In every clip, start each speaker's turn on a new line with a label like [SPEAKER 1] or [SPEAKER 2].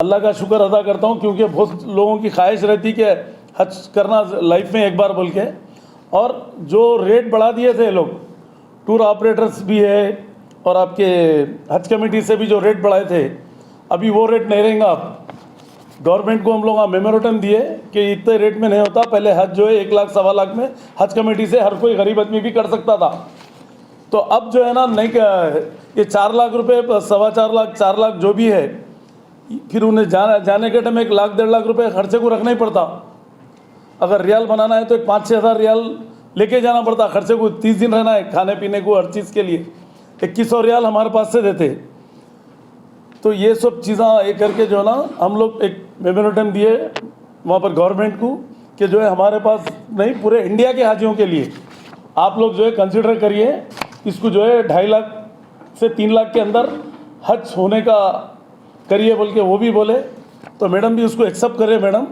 [SPEAKER 1] अल्लाह का शुक्र अदा करता हूँ, क्योंकि बहुत लोगों की ख्वाहिश रहती कि हज करना लाइफ में एक बार बोल के। और जो रेट बढ़ा दिए थे लोग, टूर ऑपरेटर्स भी है और आपके हज कमेटी से भी जो रेट बढ़ाए थे, अभी वो रेट नहीं रहेगा। अब गवर्नमेंट को हम लोग मेमोरेंडम दिए कि इतने रेट में नहीं होता। पहले हज जो है 1 लाख सवा लाख में हज कमेटी से हर कोई गरीब आदमी भी कर सकता था। तो अब जो है ना, नहीं ये 4 लाख रुपए, 4.25 लाख, 4 लाख जो भी है, फिर उन्हें जाने के टाइम 1 लाख 1.5 लाख रुपए खर्चे को रखना ही पड़ता। अगर रियाल बनाना है तो 5-6 हज़ार रियाल लेके जाना पड़ता खर्चे को। 30 दिन रहना है, खाने पीने को, हर चीज़ के लिए 2100 रियाल हमारे पास से देते। तो ये सब चीज़ें ये करके जो है ना, हम लोग एक मेमोरेंडम दिए वहाँ पर गवर्नमेंट को कि जो है हमारे पास नहीं, पूरे इंडिया के हाजियों के लिए आप लोग जो है कंसिडर करिए इसको, जो है 2.5 लाख से 3 लाख के अंदर हज होने का करिए बोल के वो भी बोले। तो मैडम भी उसको एक्सेप्ट करे मैडम।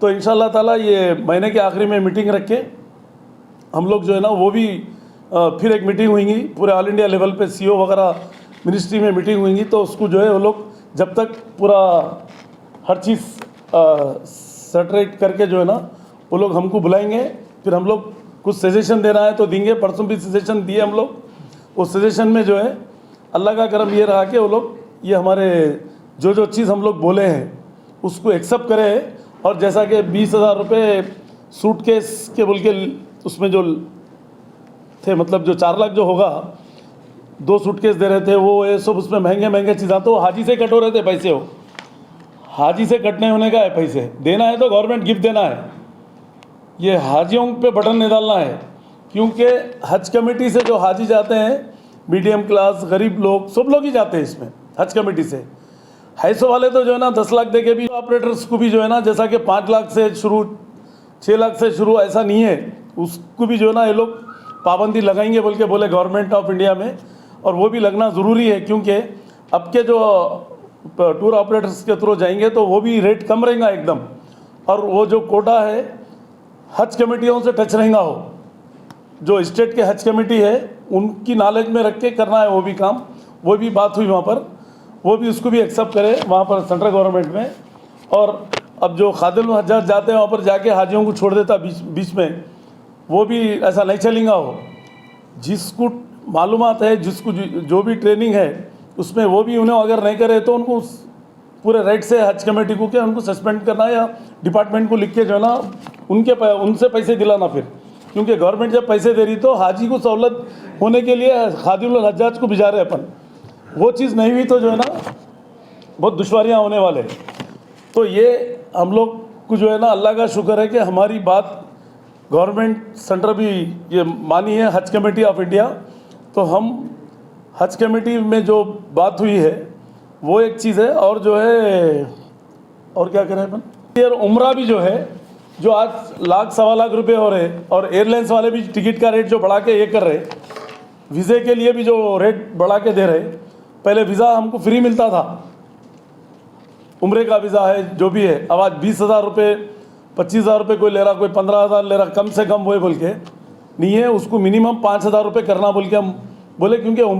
[SPEAKER 1] तो इंशाल्लाह ताला ये महीने के आखिरी में मीटिंग रख के हम लोग जो है ना, वो भी फिर एक मीटिंग हुई पूरे ऑल इंडिया लेवल पे, सीओ वगैरह मिनिस्ट्री में मीटिंग हुई। तो उसको जो है वो लोग जब तक पूरा हर चीज़ सेटरेट करके जो है ना, वो लोग हमको बुलाएंगे। फिर हम लोग कुछ सजेशन देना है तो देंगे। परसों भी सजेशन दिए हम लोग। उस सजेशन में जो है अल्लाह का करम ये रहा कि वो लोग ये हमारे जो चीज़ हम लोग बोले हैं उसको एक्सेप्ट करें। और जैसा कि 20,000 रुपये सूटकेस के बोल के उसमें जो थे, मतलब जो 4 लाख जो होगा, 2 सूटकेस दे रहे थे वो, ये सब उसमें महंगे चीज़ें, तो हाजी से कट हो रहे थे पैसे। हो हाजी से कटने होने का है, पैसे देना है तो गवर्नमेंट गिफ्ट देना है। ये हाजियों पे बटन नहीं डालना है, क्योंकि हज कमेटी से जो हाजी जाते हैं, मीडियम क्लास, गरीब लोग, सब लोग ही जाते हैं इसमें हज कमेटी से। हैसो वाले तो जो है ना 10 लाख दे के भी, ऑपरेटर्स को भी जो है ना, जैसा कि 5 लाख से शुरू, 6 लाख से शुरू, ऐसा नहीं है। उसको भी जो है ना ये लोग पाबंदी लगाएंगे बोल के बोले गवर्नमेंट ऑफ इंडिया में। और वो भी लगना ज़रूरी है, क्योंकि अब के जो टूर ऑपरेटर्स के थ्रू जाएंगे तो वो भी रेट कम रहेगा एकदम। और वो जो कोटा है हज कमेटियों से टच रहेगा, हो जो स्टेट के हज कमेटी है उनकी नॉलेज में रख के करना है वो भी काम। वो भी बात हुई वहाँ पर, वो भी उसको भी एक्सेप्ट करे वहाँ पर सेंट्रल गवर्नमेंट में। और अब जो खादिल हज्जाज जाते हैं वहाँ पर जाके हाजियों को छोड़ देता बीच में, वो भी ऐसा नहीं चलेगा। हो जिसको मालूमात है, जिसको जो भी ट्रेनिंग है उसमें, वो भी उन्हें अगर नहीं करे तो उनको पूरे राइट से हज कमेटी को क्या उनको सस्पेंड करना, या डिपार्टमेंट को लिख के जो है ना उनसे पैसे दिलाना फिर। क्योंकि गवर्नमेंट जब पैसे दे रही तो हाजी को सहूलत होने के लिए खादिल हज्जाज को भिजा रहे अपन, वो चीज़ नहीं हुई तो जो है ना बहुत दुश्वारियाँ होने वाले। तो ये हम लोग को जो है ना, अल्लाह का शुक्र है कि हमारी बात गवर्नमेंट सेंटर भी ये मानी है, हज कमेटी ऑफ इंडिया। तो हम हज कमेटी में जो बात हुई है वो एक चीज़ है। और जो है और क्या करें अपन, यार उम्रा भी जो है, जो आज 1 लाख सवा लाख रुपए हो रहे, और एयरलाइंस वाले भी टिकट का रेट जो बढ़ा के ये कर रहे, वीज़े के लिए भी जो रेट बढ़ा के दे रहे। पहले वीज़ा हमको फ्री मिलता था, उम्रे का वीज़ा है जो भी है। अब आज 20,000 रुपये, 25,000 रुपये कोई ले रहा, कोई 15,000 ले रहा, कम से कम वो बोल के नहीं है, उसको मिनिमम 5,000 रुपये करना बोल के हम बोले, क्योंकि उम्रे